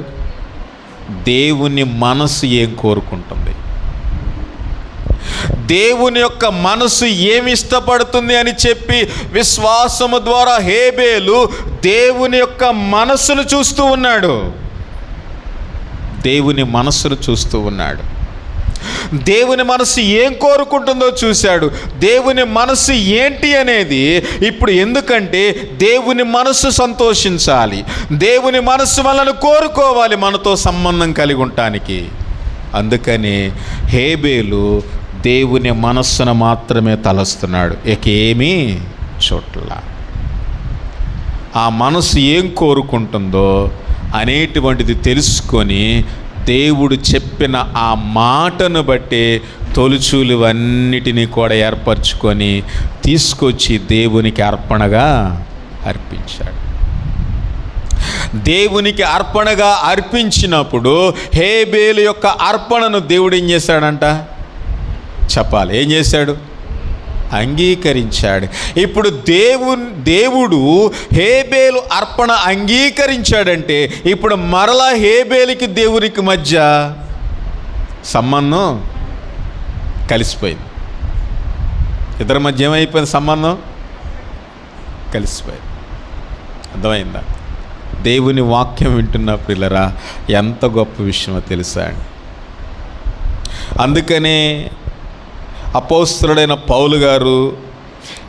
దేవుని మనస్సు ఏం కోరుకుంటుంది, దేవుని యొక్క మనసు ఏమి ఇష్టపడుతుంది అని చెప్పి విశ్వాసము ద్వారా హేబేలు దేవుని యొక్క మనస్సును చూస్తూ ఉన్నాడు. దేవుని మనస్సును చూస్తూ ఉన్నాడు. దేవుని మనసు ఏం కోరుకుంటుందో చూశాడు. దేవుని మనసు ఏంటి అనేది ఇప్పుడు, ఎందుకంటే దేవుని మనసు సంతోషించాలి, దేవుని మనసు మనల్ని కోరుకోవాలి మనతో సంబంధం కలిగి ఉండటానికి. అందుకని హేబేలు దేవుని మనస్సును మాత్రమే తలస్తున్నాడు, ఏమీ చోట్ల. ఆ మనసు ఏం కోరుకుంటుందో అనేటువంటిది తెలుసుకొని దేవుడు చెప్పిన ఆ మాటను బట్టి తొలిచూలువన్నిటినీ కూడా ఏర్పరచుకొని తీసుకొచ్చి దేవునికి అర్పణగా అర్పించాడు. దేవునికి అర్పణగా అర్పించినప్పుడు హేబేలు యొక్క అర్పణను దేవుడు ఏం చేశాడంట? చెప్పాలి. ఏం చేశాడు? అంగీకరించాడు. ఇప్పుడు దేవుడు హేబేలు అర్పణ అంగీకరించాడంటే ఇప్పుడు మరలా హేబేలుకి దేవునికి మధ్య సంబంధం కలిసిపోయింది. ఇద్దరి మధ్య ఏమైపోయింది? సంబంధం కలిసిపోయింది. అర్థమైందా? దేవుని వాక్యం వింటున్న పిల్లరా ఎంత గొప్ప విషయమో తెలుసా అండి. అందుకనే అపోస్తలుడైన పౌలు గారు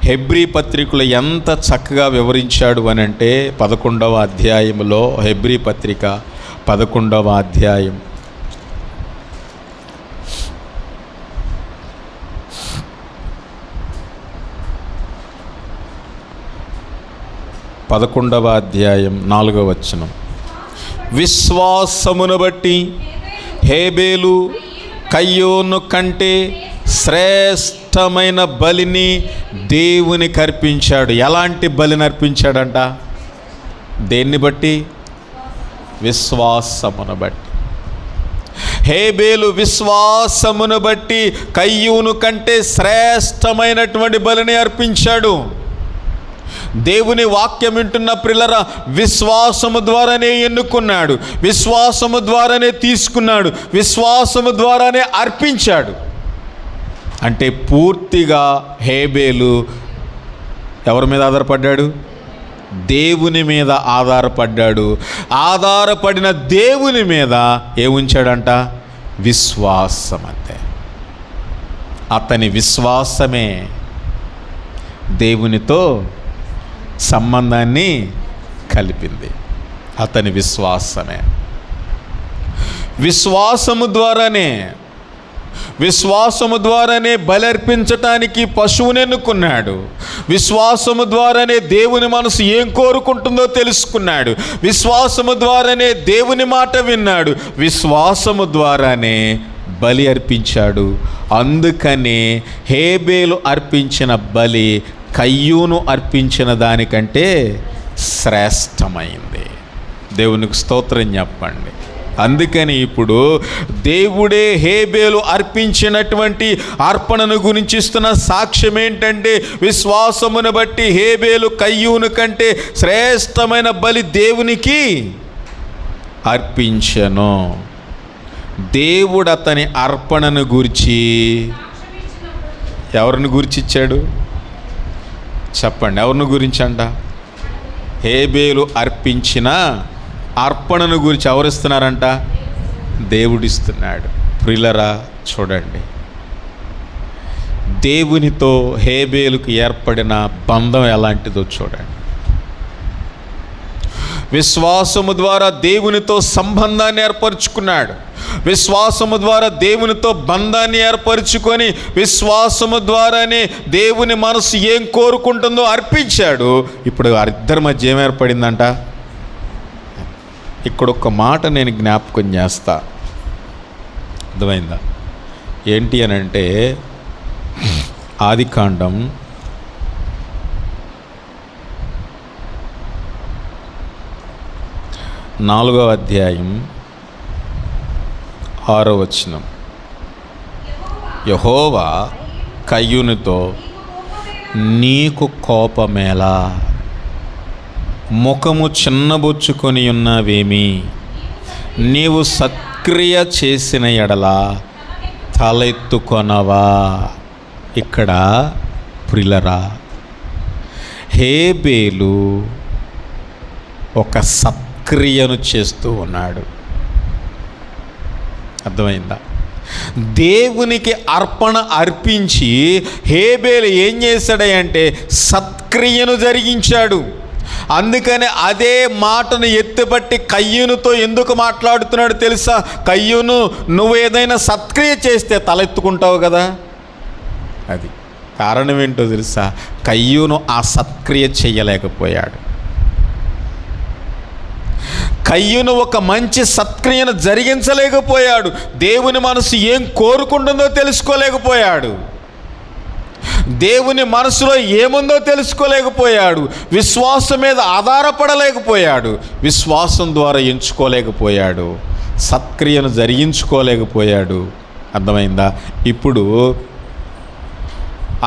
హెబ్రీ పత్రికలో ఎంత చక్కగా వివరించాడు అని అంటే 11వ అధ్యాయంలో, హెబ్రీ పత్రిక 11వ అధ్యాయం 4వ వచనం. విశ్వాసమును బట్టి హేబేలు కయ్యోను కంటే శ్రేష్టమైన బలిని దేవునికి అర్పించాడు. ఎలాంటి బలిని అర్పించాడంట? దేన్ని బట్టి? విశ్వాసమును బట్టి. హేబేలు విశ్వాసమును బట్టి కయ్యూను కంటే శ్రేష్టమైనటువంటి బలిని అర్పించాడు. దేవుని వాక్యం వింటున్న ప్రియులారా, విశ్వాసము ద్వారానే ఎన్నుకున్నాడు, విశ్వాసము ద్వారానే తీసుకున్నాడు, విశ్వాసము ద్వారానే అర్పించాడు. అంటే పూర్తిగా హేబేలు ఎవరి మీద ఆధారపడ్డాడు? దేవుని మీద ఆధారపడ్డాడు. ఆధారపడిన దేవుని మీద ఏముంచాడంట? విశ్వాసం. అంతే. అతని విశ్వాసమే దేవునితో సంబంధాన్ని కలిపింది. అతని విశ్వాసమే. విశ్వాసము ద్వారానే బలర్పించటానికి పశువుని ఎన్నుకున్నాడు. విశ్వాసము ద్వారానే దేవుని మనసు ఏం కోరుకుంటుందో తెలుసుకున్నాడు. విశ్వాసము ద్వారానే దేవుని మాట విన్నాడు. విశ్వాసము ద్వారానే బలి అర్పించాడు. అందుకనే హేబేలు అర్పించిన బలి కయ్యూను అర్పించిన దానికంటే శ్రేష్టమైంది. దేవునికి స్తోత్రం చెప్పండి. అందుకని ఇప్పుడు దేవుడే హేబేలు అర్పించినటువంటి అర్పణను గురించి ఇస్తున్న సాక్ష్యం ఏంటంటే, విశ్వాసమును బట్టి హేబేలు కయ్యూను కంటే శ్రేష్టమైన బలి దేవునికి అర్పించెను. దేవుడు అతని అర్పణను గురించి ఎవరిని గురించి ఇచ్చాడు చెప్పండి? ఎవరిని గురించి అంట? హేబేలు అర్పించిన అర్పణను గురించి ఎవరిస్తున్నారంట? దేవుడిస్తున్నాడు. ప్రియులరా చూడండి, దేవునితో హేబేలుకు ఏర్పడిన బంధం ఎలాంటిదో చూడండి. విశ్వాసము ద్వారా దేవునితో సంబంధాన్ని ఏర్పరచుకున్నాడు. విశ్వాసము ద్వారా దేవునితో బంధాన్ని ఏర్పరచుకొని విశ్వాసము ద్వారానే దేవుని మనసు ఏం కోరుకుంటుందో అర్పించాడు. ఇప్పుడు ఇద్దరి మధ్య ఏం ఏర్పడిందంట? ఇక్కడ ఒక మాట నేను జ్ఞాపకం చేస్తా, అర్థమైందా? ఏంటి అని అంటే, ఆదికాండం 4వ అధ్యాయం 6వ వచనం. యెహోవా కయ్యూనుతో, నీకు కోపమేలా? ముఖము చిన్నబుచ్చుకొని ఉన్నావేమి? నీవు సత్క్రియ చేసిన ఎడల తలెత్తుకొనవా? ఇక్కడ ప్రియులరా, హేబేలు ఒక సత్క్రియను చేస్తూ ఉన్నాడు. అర్థమైందా? దేవునికి అర్పణ అర్పించి హేబేలు ఏం చేశాడంటే సత్క్రియను జరిగించాడు. అందుకని అదే మాటను ఎత్తిపట్టి కయ్యూనుతో ఎందుకు మాట్లాడుతున్నాడు తెలుసా? కయ్యూను, నువ్వు ఏదైనా సత్క్రియ చేస్తే తలెత్తుకుంటావు కదా. అది కారణం ఏంటో తెలుసా? కయ్యూను ఆ సత్క్రియ చెయ్యలేకపోయాడు. కయ్యూను ఒక మంచి సత్క్రియను జరిగించలేకపోయాడు. దేవుని మనసు ఏం కోరుకుంటుందో తెలుసుకోలేకపోయాడు. దేవుని మనసులో ఏముందో తెలుసుకోలేకపోయాడు. విశ్వాసం మీద ఆధారపడలేకపోయాడు. విశ్వాసం ద్వారా ఎంచుకోలేకపోయాడు. సత్క్రియను జరిగించుకోలేకపోయాడు. అర్థమైందా? ఇప్పుడు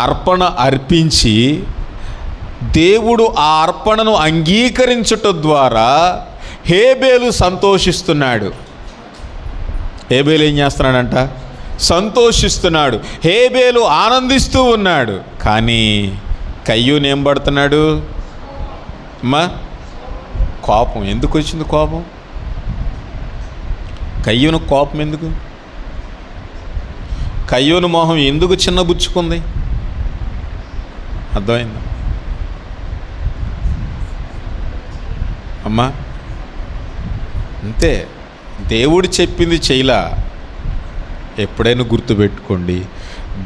అర్పణ అర్పించి దేవుడు ఆ అర్పణను అంగీకరించటం ద్వారా హేబేలు సంతోషిస్తున్నాడు. హేబేలు ఏం చేస్తున్నాడంట? సంతోషిస్తున్నాడు. హేబేలు ఆనందిస్తూ ఉన్నాడు. కానీ కయ్యూను ఏం పడుతున్నాడు? అమ్మా, కోపం. ఎందుకు వచ్చింది కోపం? కయ్యూను కోపం ఎందుకు? కయ్యూను మొహం ఎందుకు చిన్నబుచ్చుకుంది? అర్థమైందా అమ్మా? అంతే, దేవుడు చెప్పింది చేయలా. ఎప్పుడైనా గుర్తుపెట్టుకోండి,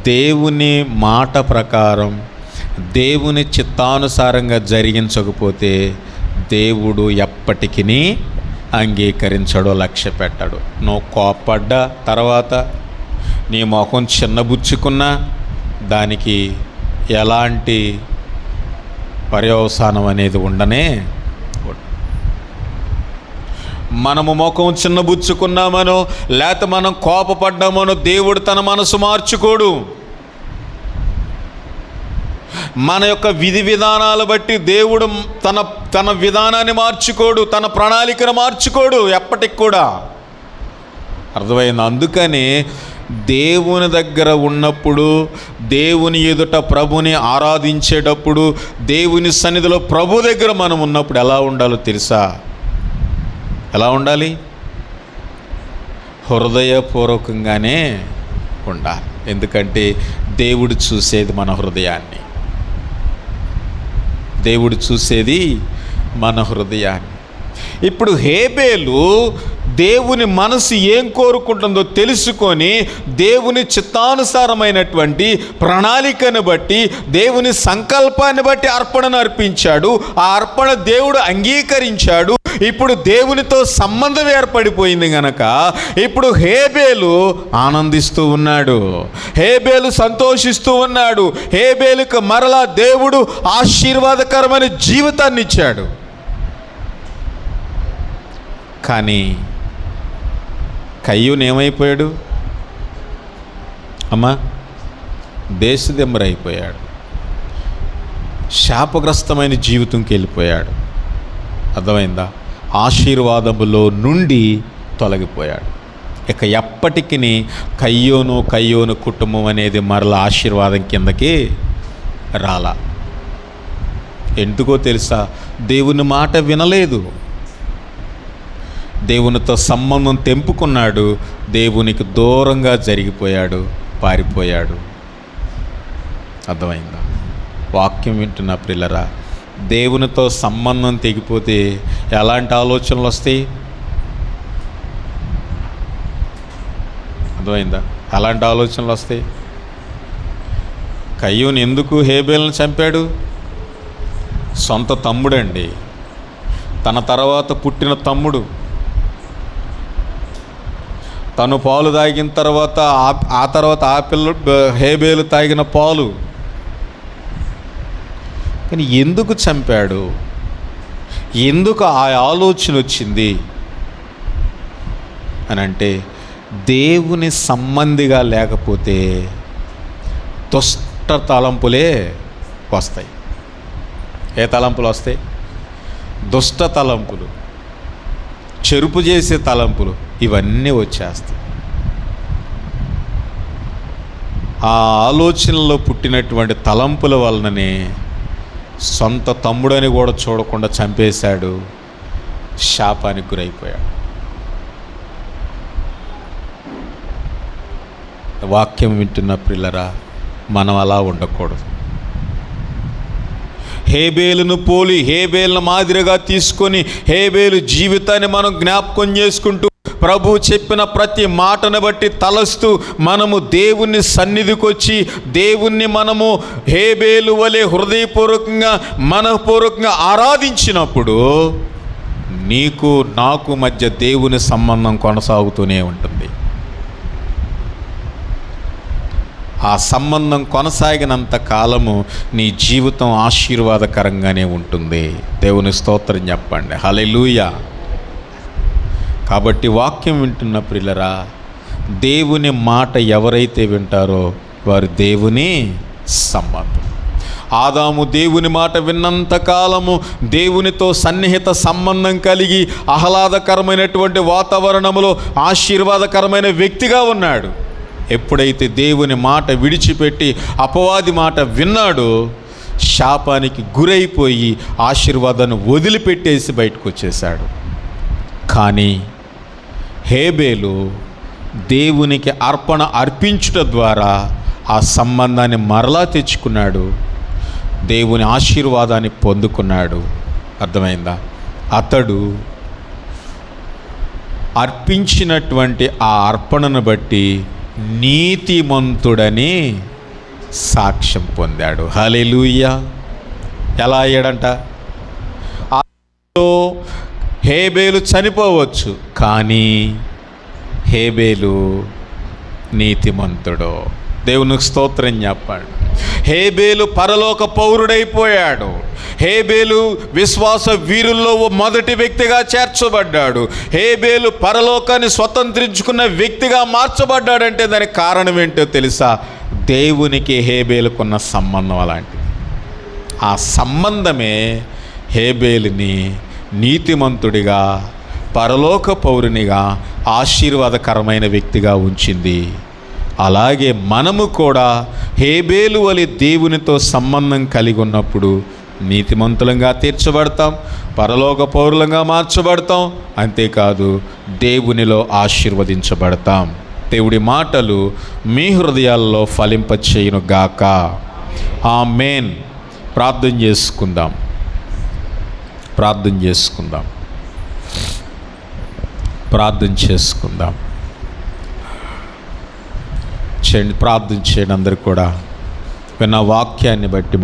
దేవుని మాట ప్రకారం దేవుని చిత్తానుసారంగా జరిగించకపోతే దేవుడు ఎప్పటికీ అంగీకరించడో లక్ష్య పెట్టాడు. నువ్వు కోపడ్డ తర్వాత నీ ముఖం చిన్నబుచ్చుకున్నా దానికి ఎలాంటి పర్యవసానం అనేది ఉండనే. మనము ముఖం చిన్నబుచ్చుకున్నామనో లేకపోతే మనం కోపపడ్డామనో దేవుడు తన మనసు మార్చుకోడు. మన యొక్క విధి విధానాలు బట్టి దేవుడు తన విధానాన్ని మార్చుకోడు, తన ప్రణాళికను మార్చుకోడు ఎప్పటికి కూడా. అర్థమైంది? అందుకని దేవుని దగ్గర ఉన్నప్పుడు, దేవుని ఎదుట ప్రభుని ఆరాధించేటప్పుడు, దేవుని సన్నిధిలో ప్రభు దగ్గర మనం ఉన్నప్పుడు ఎలా ఉండాలో తెలుసా? ఎలా ఉండాలి? హృదయపూర్వకంగానే ఉండాలి. ఎందుకంటే దేవుడు చూసేది మన హృదయాన్ని. దేవుడు చూసేది మన హృదయాన్ని. ఇప్పుడు హేబేలు దేవుని మనసు ఏం కోరుకుంటుందో తెలుసుకొని దేవుని చిత్తానుసారమైనటువంటి ప్రణాళికను బట్టి, దేవుని సంకల్పాన్ని బట్టి అర్పణను అర్పించాడు. ఆ అర్పణ దేవుడు అంగీకరించాడు. ఇప్పుడు దేవునితో సంబంధం ఏర్పడిపోయింది గనక ఇప్పుడు హేబేలు ఆనందిస్తూ ఉన్నాడు, హేబేలు సంతోషిస్తూ ఉన్నాడు. హేబేలుకు మరలా దేవుడు ఆశీర్వాదకరమైన జీవితాన్ని ఇచ్చాడు. కానీ కయ్యూను ఏమైపోయాడు అమ్మా? దేశదిమ్మరైపోయాడు, శాపగ్రస్తమైన జీవితంకి వెళ్ళిపోయాడు. అర్థమైందా? ఆశీర్వాదములో నుండి తొలగిపోయాడు. ఇక ఎప్పటికీ కయ్యోను కుటుంబం అనేది మరలా ఆశీర్వాదం కిందకి రాలా. ఎందుకో తెలుసా? దేవుని మాట వినలేదు, దేవునితో సంబంధం తెంపుకున్నాడు, దేవునికి దూరంగా జరిగిపోయాడు, పారిపోయాడు. అర్థమైందా? వాక్యం వింటున్న ప్రియులారా, దేవునితో సంబంధం తెగిపోతే ఎలాంటి ఆలోచనలు వస్తాయి? అర్థమైందా? ఎలాంటి ఆలోచనలు వస్తాయి? కయ్యూను ఎందుకు హేబేలును చంపాడు? సొంత తమ్ముడండి, తన తర్వాత పుట్టిన తమ్ముడు. తను పాలు తాగిన తర్వాత ఆ తర్వాత ఆ హేబేలు తాగిన పాలు. కానీ ఎందుకు చంపాడు? ఎందుకు ఆ ఆలోచన వచ్చింది అని అంటే, దేవుని సంబంధిగా లేకపోతే దుష్ట తలంపులే వస్తాయి. ఏ తలంపులు వస్తాయి? దుష్ట తలంపులు, చెరుపు చేసే తలంపులు, ఇవన్నీ వచ్చేస్తాయి. ఆ ఆలోచనలో పుట్టినటువంటి తలంపుల వలననే సొంత తమ్ముడని కూడా చూడకుండా చంపేశాడు, శాపానికి గురైపోయాడు. వాక్యం వింటున్న ప్రియులారా, మనం అలా ఉండకూడదు. హేబేలును పోలి హేబేలును మాదిరిగా తీసుకొని హేబేలు జీవితాన్ని మనం జ్ఞాపకం చేసుకుంటూ ప్రభు చెప్పిన ప్రతి మాటను బట్టి తలస్తూ మనము దేవుని సన్నిధికి వచ్చి దేవుణ్ణి మనము హేబేలు వలె హృదయపూర్వకంగా మనపూర్వకంగా ఆరాధించినప్పుడు నీకు నాకు మధ్య దేవుని సంబంధం కొనసాగుతూనే ఉంటుంది. ఆ సంబంధం కొనసాగినంత కాలము నీ జీవితం ఆశీర్వాదకరంగానే ఉంటుంది. దేవుని స్తోత్రం చెప్పండి, హల్లెలూయా. కాబట్టి వాక్యం వింటున్న ప్రియులారా, దేవుని మాట ఎవరైతే వింటారో వారు దేవుని సంబంధం. ఆదాము దేవుని మాట విన్నంత కాలము దేవునితో సన్నిహిత సంబంధం కలిగి ఆహ్లాదకరమైనటువంటి వాతావరణంలో ఆశీర్వాదకరమైన వ్యక్తిగా ఉన్నాడు. ఎప్పుడైతే దేవుని మాట విడిచిపెట్టి అపవాది మాట విన్నాడో శాపానికి గురైపోయి ఆశీర్వాదాన్ని వదిలిపెట్టేసి బయటకు వచ్చేశాడు. కానీ హేబేలు దేవునికి అర్పణ అర్పించుట ద్వారా ఆ సంబంధాన్ని మరలా తెచ్చుకున్నాడు, దేవుని ఆశీర్వాదాన్ని పొందుకున్నాడు. అర్థమైందా? అతడు అర్పించినటువంటి ఆ అర్పణను బట్టి నీతిమంతుడని సాక్ష్యం పొందాడు. హల్లెలూయా. ఎలా అయ్యాడంట? హేబేలు చనిపోవచ్చు, కానీ హేబేలు నీతిమంతుడు. దేవునికి స్తోత్రం చెప్పండి. హేబేలు పరలోక పౌరుడైపోయాడు. హేబేలు విశ్వాస వీరుల్లో మొదటి వ్యక్తిగా చేర్చబడ్డాడు. హేబేలు పరలోకాన్ని స్వతంత్రించుకున్న వ్యక్తిగా మార్చబడ్డాడంటే దానికి కారణం ఏంటో తెలుసా? దేవునికి హేబేలుకున్న సంబంధం అలాంటిది. ఆ సంబంధమే హేబేలుని నీతిమంతుడిగా, పరలోక పౌరునిగా, ఆశీర్వాదకరమైన వ్యక్తిగా ఉంచింది. అలాగే మనము కూడా హేబేలు వలె దేవునితో సంబంధం కలిగి ఉన్నప్పుడు నీతిమంతులంగా తీర్చబడతాం, పరలోక పౌరులంగా మార్చబడతాం. అంతేకాదు దేవునిలో ఆశీర్వదించబడతాం. దేవుడి మాటలు మీ హృదయాల్లో ఫలింపచేయును గాక. ఆమేన్. ప్రార్థన చేసుకుందాం. ప్రార్థన చేసుకుందాం. ప్రార్థన చేసుకుందాం. చేయండి, ప్రార్థన చేయండి. అందరూ కూడా విన్న వాక్యాన్ని బట్టి